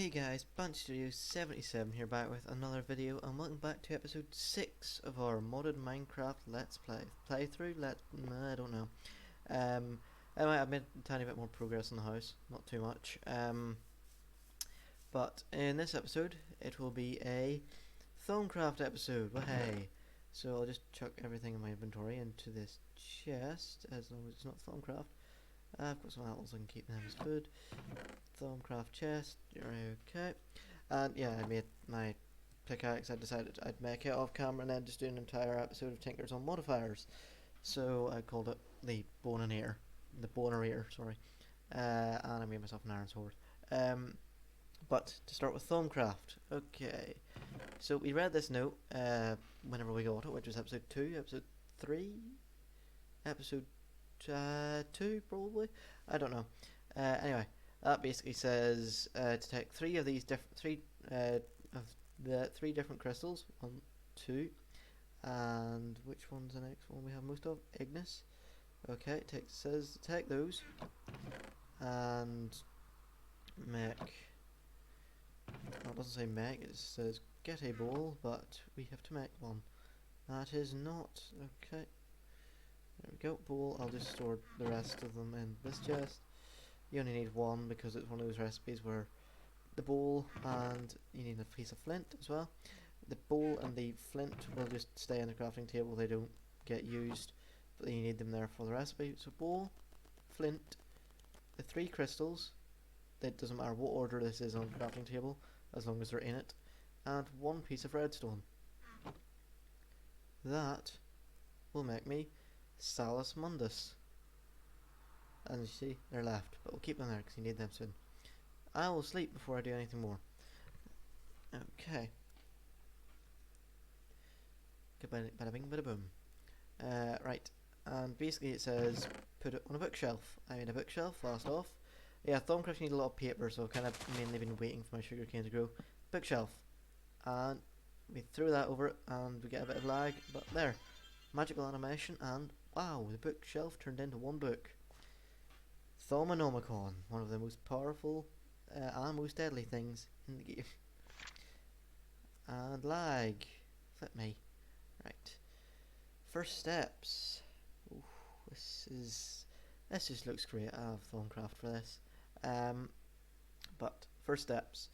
Hey guys, Studio77 here back with another video, and welcome back to episode 6 of our modded Minecraft Let's Play. Playthrough? I don't know. Anyway, I've made a tiny bit more progress in the house, not too much. But in this episode, it will be a Thaumcraft episode, wahey! So I'll just chuck everything in my inventory into this chest, as long as it's not Thaumcraft. I've got some apples, I can keep them as food. Thaumcraft chest, you're okay. And yeah, I made my pickaxe. I decided I'd make it off camera and then just do an entire episode of Tinkers on Modifiers. So I called it the Bone and Ear. The Bone or Ear, sorry. And I made myself an iron sword. But to start with Thaumcraft. Okay. So we read this note whenever we got it, which was episode 2, episode 3, episode 2 probably. I don't know. Anyway, that basically says to take three of these three different crystals. 1, 2, and which one's the next one we have most of? Ignis. Okay, says to take those and make. Well, it doesn't say make. It says get a bowl, but we have to make one. That is not okay. There we go, bowl. I'll just store the rest of them in this chest. You only need one because it's one of those recipes where the bowl and you need a piece of flint as well. The bowl and the flint will just stay on the crafting table, they don't get used, but you need them there for the recipe. So bowl, flint, the 3 crystals, it doesn't matter what order this is on the crafting table as long as they're in it, and 1 piece of redstone. That will make me Salus Mundus. And you see, they're left, but we'll keep them there because you need them soon. I will sleep before I do anything more. Okay. Goodbye, bada bing, bada boom. Right, and basically it says put it on a bookshelf. I made a bookshelf last off. Yeah, Thaumcraft need a lot of paper, so I've kind of mainly been waiting for my sugarcane to grow. Bookshelf. And we throw that over it, and we get a bit of lag, but there. Magical animation, and wow, the bookshelf turned into 1 book. Thaumanomicon, one of the most powerful and most deadly things in the game. And lag. Flip me. Right. First steps. Ooh, this just looks great. I have Thaumcraft for this. But first steps.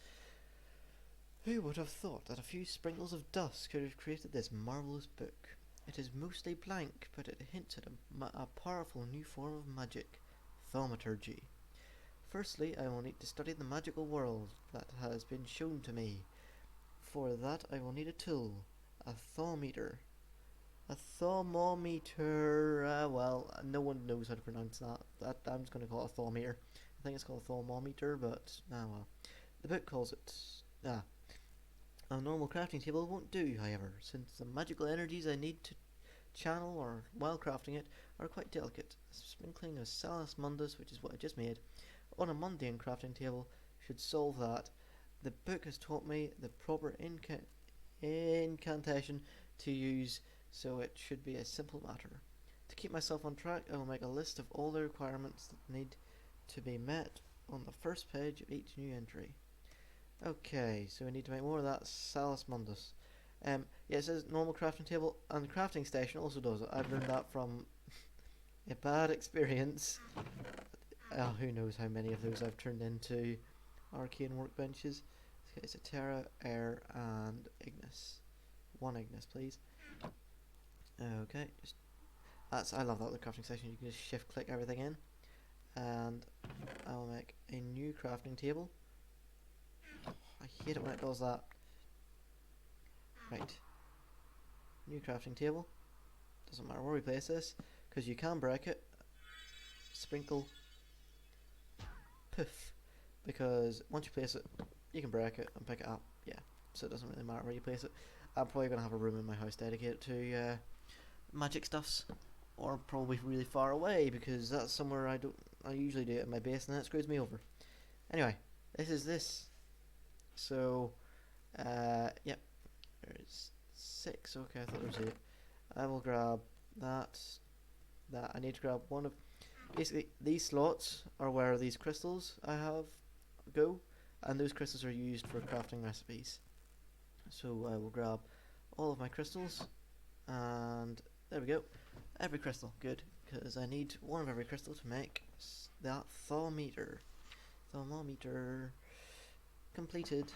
Who would have thought that a few sprinkles of dust could have created this marvellous book? It is mostly blank, but it hints at a powerful new form of magic. Thaumaturgy. Firstly, I will need to study the magical world that has been shown to me. For that, I will need a tool, a thaumeter. A thaumometer. Well, no one knows how to pronounce that. I'm just going to call it a thaumeter. I think it's called a thaumometer, but well. The book calls it. A normal crafting table won't do, however, since the magical energies I need to channel or while crafting it are quite delicate. A sprinkling of Salus Mundus, which is what I just made, on a mundane crafting table should solve that. The book has taught me the proper incantation to use, so it should be a simple matter. To keep myself on track, I will make a list of all the requirements that need to be met on the first page of each new entry. Okay, so we need to make more of that Salus Mundus. Yeah, it says normal crafting table, and the crafting station also does it. I've learned that from a bad experience. Who knows how many of those I've turned into arcane workbenches. Okay, it's a Terra, Air, and Ignis. 1 Ignis, please. Okay, I love that, the crafting station. You can just shift click everything in, and I will make a new crafting table. I hate it when it does that. Right. New crafting table. Doesn't matter where we place this, because you can break it. Sprinkle. Poof. Because once you place it, you can break it and pick it up. Yeah. So it doesn't really matter where you place it. I'm probably going to have a room in my house dedicated to magic stuffs. Or probably really far away, because that's somewhere I usually do it in my base, and that screws me over. Anyway, this is this. So, yep. There's 6. Okay, I thought there was 8. I will grab that. I need to grab one of. Basically, these slots are where these crystals I have go. and those crystals are used for crafting recipes. So I will grab all of my crystals, and there we go. Every crystal, good, because I need one of every crystal to make that thermometer. Thermometer completed.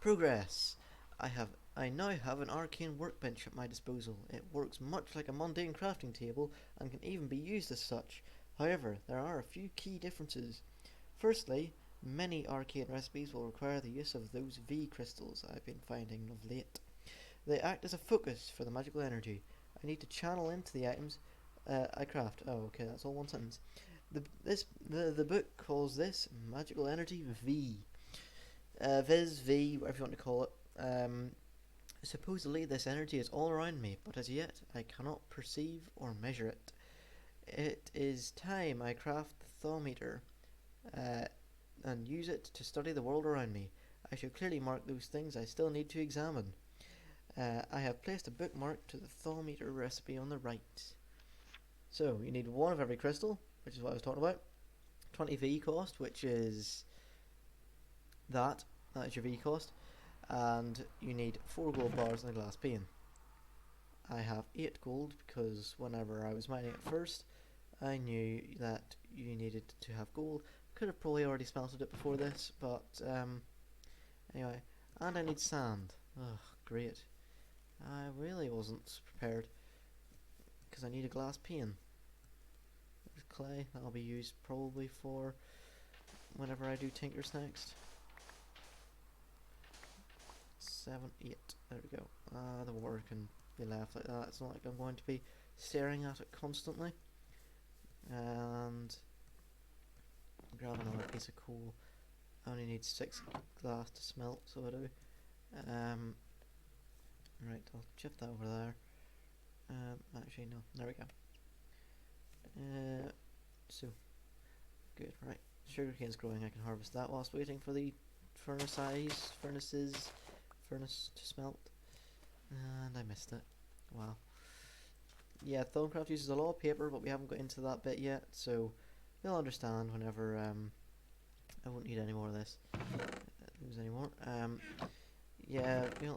Progress. I now have an arcane workbench at my disposal. It works much like a mundane crafting table and can even be used as such. However, there are a few key differences. Firstly, many arcane recipes will require the use of those V crystals I've been finding of late. They act as a focus for the magical energy. I need to channel into the items I craft. Oh, okay, that's all one sentence. The book calls this magical energy V. Viz, V, whatever you want to call it. Supposedly this energy is all around me, but as yet I cannot perceive or measure it. It is time I craft the thermometer and use it to study the world around me. I should clearly mark those things I still need to examine. I have placed a bookmark to the thermometer recipe on the right. So you need one of every crystal, which is what I was talking about. 20 V cost, which is that is your V cost, and you need 4 gold bars and a glass pane. I have 8 gold because whenever I was mining at first, I knew that you needed to have gold. Could have probably already smelted it before this, but anyway. And I need sand. Ugh, great. I really wasn't prepared because I need a glass pane. There's clay that'll be used probably for whenever I do tinkers next. 7, 8. There we go. The water can be left like that. It's not like I'm going to be staring at it constantly. And grab another piece of coal. I only need 6 glass to smelt, so I do. Right, I'll shift that over there. Actually, no. There we go. So, good. Right, sugarcane's growing. I can harvest that whilst waiting for the furnace to smelt. And I missed it. Wow. Yeah, Thaumcraft uses a lot of paper, but we haven't got into that bit yet, so you'll understand whenever I won't need any more of this. Lose any more. Yeah, great.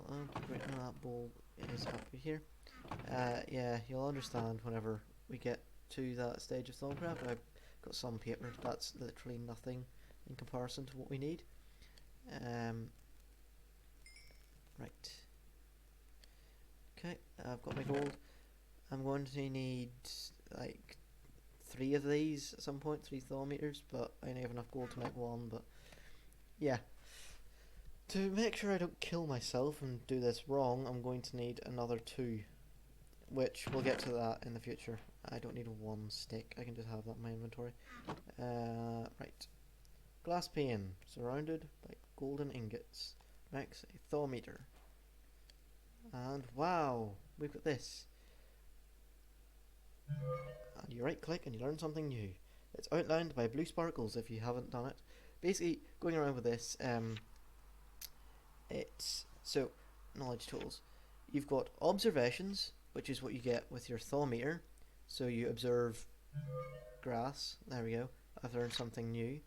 No, that bowl is up here. Yeah, you'll understand whenever we get to that stage of Thaumcraft. I've got some paper. That's literally nothing in comparison to what we need. Right. Okay, I've got my gold. I'm going to need like 3 of these at some point, 3 thermometers, but I only have enough gold to make 1, but yeah. To make sure I don't kill myself and do this wrong, I'm going to need another 2, which we'll get to that in the future. I don't need 1 stick, I can just have that in my inventory. Right. Glass pane, surrounded by golden ingots, makes a thermometer. And wow, we've got this. And you right click and you learn something new. It's outlined by blue sparkles if you haven't done it. Basically, going around with this, it's so knowledge tools. You've got observations, which is what you get with your thermometer. So you observe grass. There we go. I've learned something new.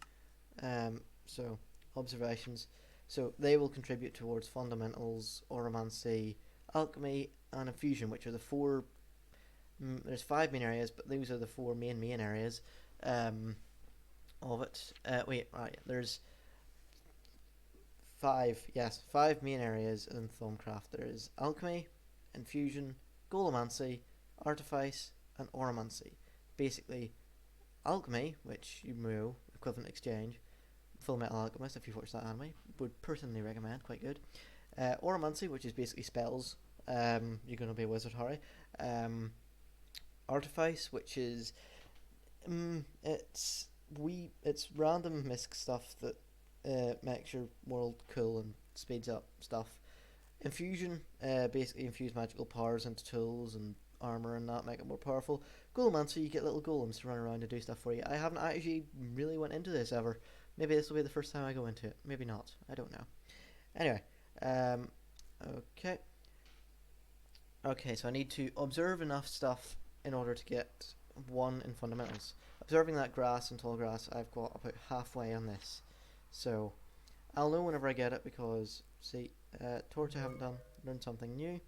So observations. So they will contribute towards fundamentals, oromancy, alchemy, and infusion, which are the 4. There's 5 main areas, but those are the 4 main areas of it. There's 5. Yes, 5 main areas in Thaumcraft. There is alchemy, infusion, golomancy, artifice, and oromancy. Basically, alchemy, which you know, equivalent exchange, Full Metal Alchemist, if you've watched that anime, would personally recommend, quite good. Oromancy, which is basically spells. You're going to be a wizard, Harry. Artifice, which is it's random misc stuff that makes your world cool and speeds up stuff. Infusion, basically infuse magical powers into tools and armor and that, make it more powerful. Golomancy, you get little golems to run around and do stuff for you. I haven't actually really went into this ever. Maybe this will be the first time I go into it. Maybe not. I don't know. Anyway, okay. Okay, so I need to observe enough stuff in order to get 1 in fundamentals. Observing that grass and tall grass, I've got about halfway on this. So I'll know whenever I get it because, see, torch I haven't done, learned something new.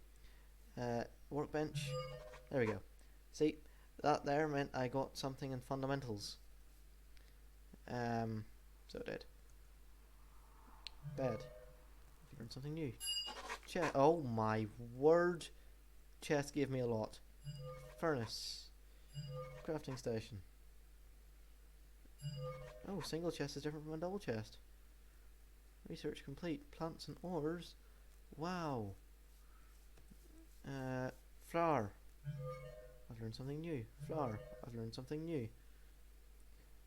Workbench, there we go. See, that there meant I got something in fundamentals. So it did. Bed, learned something new. Chest, oh my word, chest gave me a lot. Furnace, crafting station. Oh, single chest is different from a double chest. Research complete. Plants and ores. Wow. Flour. I've learned something new. Flour. I've learned something new.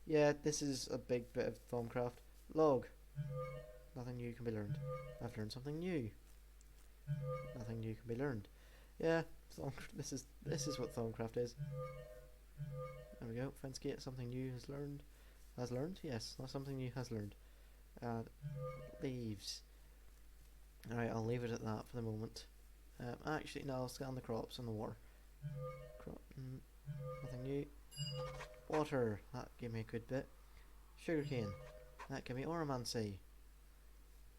Yeah, this is a big bit of Thaumcraft. Log. Nothing new can be learned. I've learned something new. Nothing new can be learned. Yeah, this is what Thaumcraft is. There we go. Fence gate. Something new has learned. Has learned? Yes, that's something new has learned. Leaves. Alright, I'll leave it at that for the moment. Actually, no, I'll scan the crops and the water. Nothing new. Water, that gave me a good bit. Sugarcane, that gave me oromancy.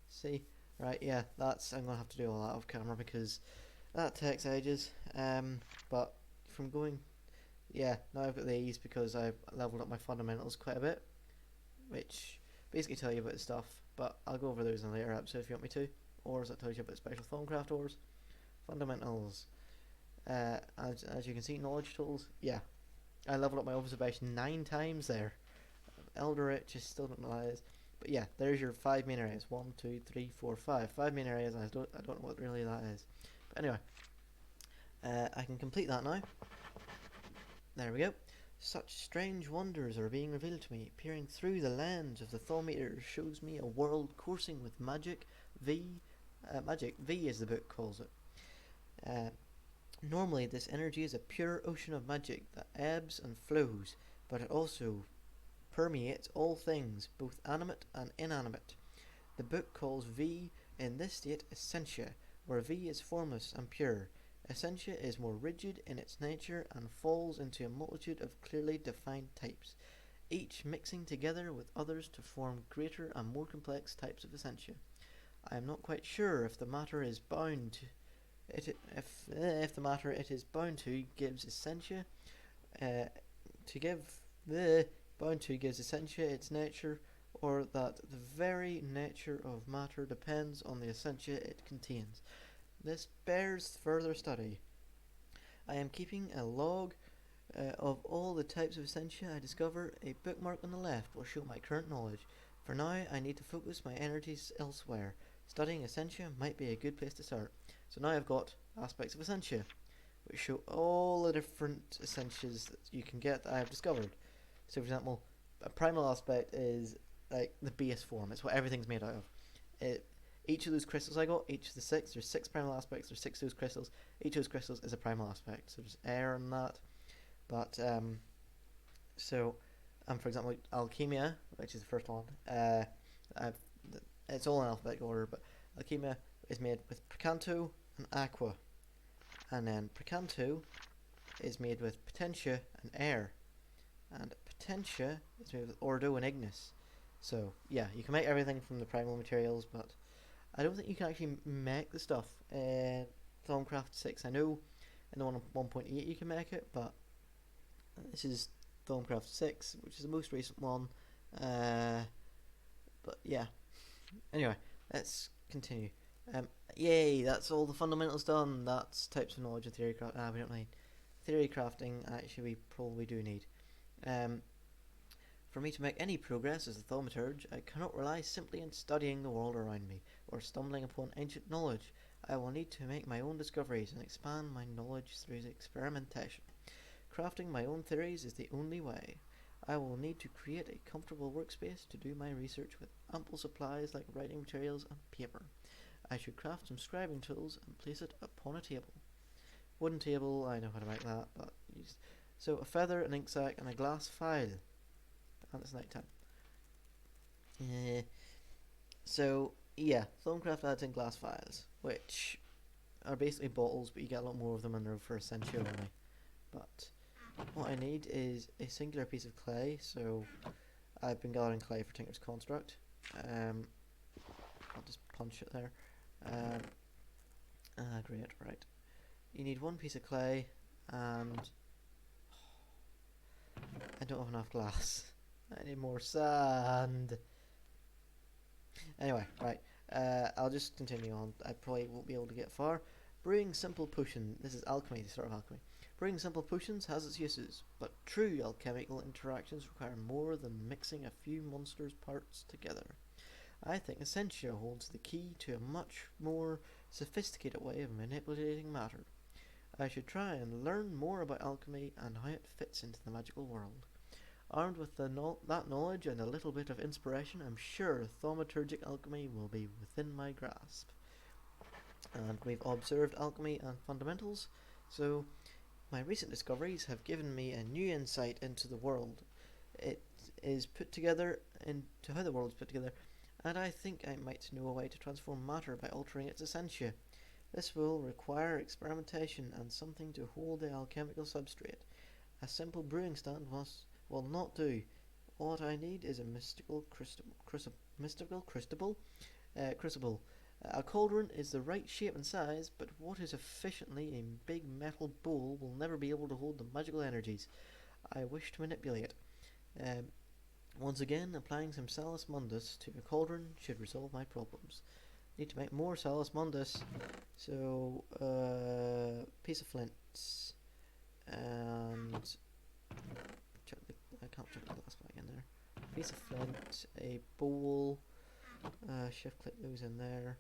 See? Right, yeah, that's, I'm gonna have to do all that off camera because that takes ages. But from going, yeah, now I've got these because I've leveled up my fundamentals quite a bit, which basically tell you about the stuff, but I'll go over those in a later episode if you want me to. Ores, that tells you about special Thaumcraft ores. Fundamentals. As you can see, knowledge tools. Yeah, I leveled up my observation 9 times there. Eldritch, I still don't know what that is. But yeah, there's your 5 main areas. 1, 2, 3, 4, 5. 5 main areas, and I don't know what really that is. But anyway, I can complete that now. There we go. Such strange wonders are being revealed to me. Peering through the lens of the Thaumeter shows me a world coursing with magic. Magic V as the book calls it. Normally this energy is a pure ocean of magic that ebbs and flows, but it also permeates all things, both animate and inanimate. The book calls V in this state essentia, where V is formless and pure. Essentia is more rigid in its nature and falls into a multitude of clearly defined types, each mixing together with others to form greater and more complex types of essentia. I am not quite sure if the matter is bound to if the matter it is bound to gives essentia gives essentia its nature, or that the very nature of matter depends on the essentia it contains. This bears further study. I am keeping a log of all the types of essentia I discover. A bookmark on the left will show my current knowledge. For now, I need to focus my energies elsewhere. Studying essentia might be a good place to start. So now I've got aspects of essentia, which show all the different essentias that you can get that I have discovered. So for example, a primal aspect is like the base form. It's what everything's made out of. Each of those crystals I got, each of the 6, there's 6 primal aspects, there's 6 of those crystals. Each of those crystals is a primal aspect. So there's air and that. But, for example, alchemia, which is the first one, it's all in alphabetical order, but alchemia is made with Precanto and Aqua. And then Precanto is made with Potentia and Air. And Potentia is made with Ordo and Ignis. So, yeah, you can make everything from the primal materials, but I don't think you can actually make the stuff in Thaumcraft 6. I know in the one 1.8 you can make it, but this is Thaumcraft 6, which is the most recent one. But yeah. Anyway, let's continue. Yay, that's all the fundamentals done. That's types of knowledge and theory crafting. We don't need theory crafting. Actually, we probably do need. For me to make any progress as a thaumaturge, I cannot rely simply on studying the world around me, or stumbling upon ancient knowledge. I will need to make my own discoveries and expand my knowledge through experimentation. Crafting my own theories is the only way. I will need to create a comfortable workspace to do my research with ample supplies like writing materials and paper. I should craft some scribing tools and place it upon a table. Wooden table, I know how to make that, but so a feather, an ink sac, and a glass file. And it's night time. So yeah, Thaumcraft adds in glass files, which are basically bottles, but you get a lot more of them and they're for essential only. But what I need is a singular piece of clay, so I've been gathering clay for Tinker's Construct. I'll just punch it there. Great, right. You need one piece of clay, and I don't have enough glass. I need more sand. Anyway, right. I'll just continue on. I probably won't be able to get far. Brewing simple potion. This is alchemy, the start of alchemy. Brewing simple potions has its uses, but true alchemical interactions require more than mixing a few monsters' parts together. I think Essentia holds the key to a much more sophisticated way of manipulating matter. I should try and learn more about alchemy and how it fits into the magical world. Armed with that knowledge and a little bit of inspiration, I'm sure thaumaturgic alchemy will be within my grasp. And we've observed alchemy and fundamentals, so my recent discoveries have given me a new insight into the world. It is put together into how the world is put together, and I think I might know a way to transform matter by altering its essentia. This will require experimentation and something to hold the alchemical substrate. A simple brewing stand will not do. What I need is a crucible. A cauldron is the right shape and size, but what is efficiently a big metal bowl will never be able to hold the magical energies I wish to manipulate. Once again, applying some Salus Mundus to a cauldron should resolve my problems. Need to make more Salus Mundus, so piece of flint, and I can't check the glass back in there. Piece of flint, a bowl, shift click those in there,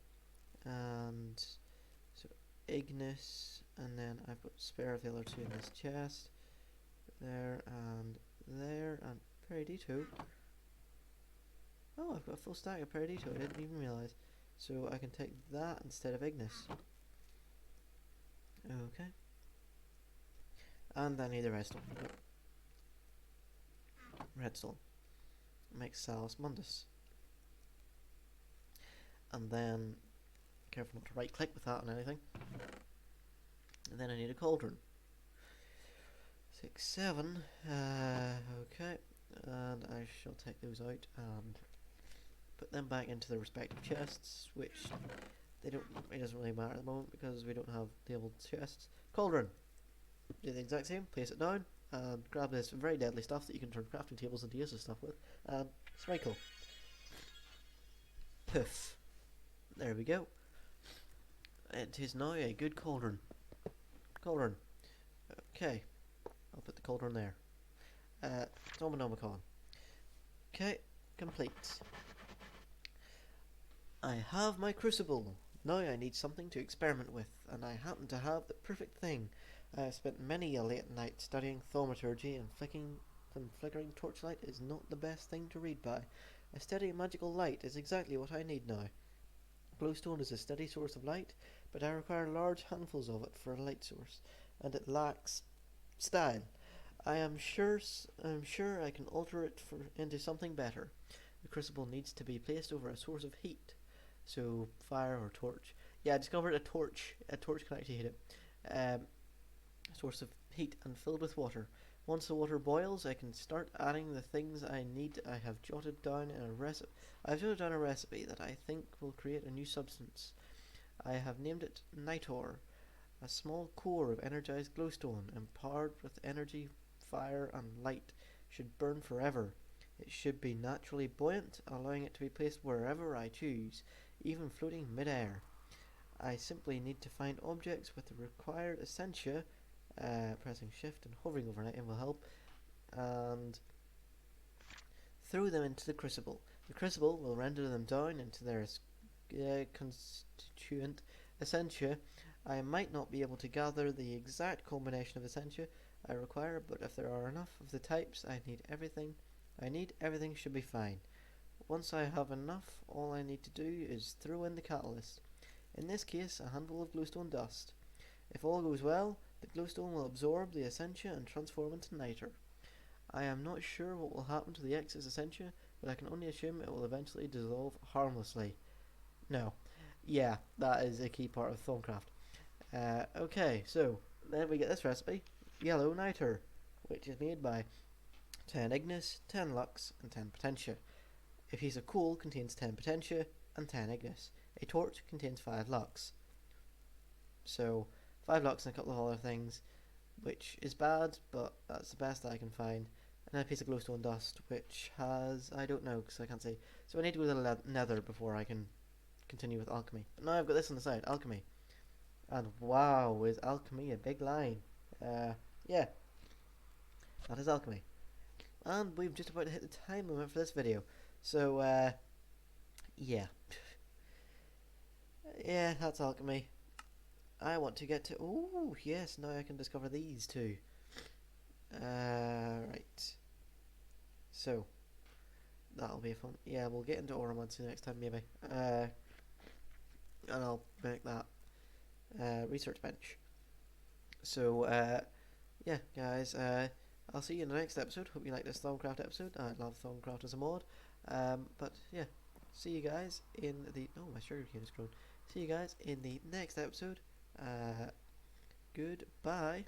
and so Ignis, and then I've got spare of the other two in this chest, there, and Peridito. Oh, I've got a full stack of Peridito, I didn't even realise. So I can take that instead of Ignis. Okay. And I need the redstone. Yep. Redstone. Makes Salus Mundus. And then, careful not to right click with that on anything. And then I need a cauldron. 6, 7. Okay. And I shall take those out and put them back into their respective chests, which it doesn't really matter at the moment because we don't have labeled chests. Cauldron. Do the exact same, place it down, and grab this very deadly stuff that you can turn crafting tables into useless stuff with, and sprinkle. Poof. There we go. It is now a good cauldron. Cauldron. Okay. I'll put the cauldron there. Dominomicon. Okay, complete. I have my crucible. Now I need something to experiment with, and I happen to have the perfect thing. I have spent many a late night studying thaumaturgy, and flickering torchlight is not the best thing to read by. A steady magical light is exactly what I need now. Glowstone is a steady source of light, but I require large handfuls of it for a light source, and it lacks style. I'm sure I can alter it into something better. The crucible needs to be placed over a source of heat, so fire or torch. Yeah, I discovered a torch. A torch can actually heat it. A source of heat and filled with water. Once the water boils, I can start adding the things I need. I have jotted down a recipe that I think will create a new substance. I have named it Nitor, a small core of energized glowstone, empowered with energy, fire, and light, should burn forever. It should be naturally buoyant, allowing it to be placed wherever I choose, even floating mid-air. I simply need to find objects with the required essentia, pressing shift and hovering over an item will help, and throw them into the crucible. The crucible will render them down into their constituent essentia. I might not be able to gather the exact combination of essentia I require, but if there are enough of the types I need, everything should be fine. Once I have enough, all I need to do is throw in the catalyst. In this case, a handful of glowstone dust. If all goes well, the glowstone will absorb the essentia and transform into niter. I am not sure what will happen to the excess essentia, but I can only assume it will eventually dissolve harmlessly. No. Yeah, that is a key part of Thaumcraft. Okay, so then we get this recipe, yellow niter, which is made by 10 Ignis, 10 Lux, and 10 Potentia. A piece of coal contains 10 potentia and 10 ignis. A torch contains 5 lux. So 5 lux and a couple of other things, which is bad, but that's the best I can find. And then a piece of glowstone dust, which has, I don't know, because I can't see. So I need to go to the nether before I can continue with alchemy. But now I've got this on the side, alchemy. And wow, is alchemy a big line? Yeah, that is alchemy. And we've just about hit the time limit for this video. So, yeah. Yeah, that's alchemy. I want to get to... Oh, yes, now I can discover these two. Right. So, that'll be fun. Yeah, we'll get into Oromancy next time, maybe. And I'll make that research bench. So, yeah, guys, I'll see you in the next episode. Hope you like this Thaumcraft episode. I love Thaumcraft as a mod. But, yeah, see you guys in the... Oh, my sugar cane is grown. See you guys in the next episode. Goodbye.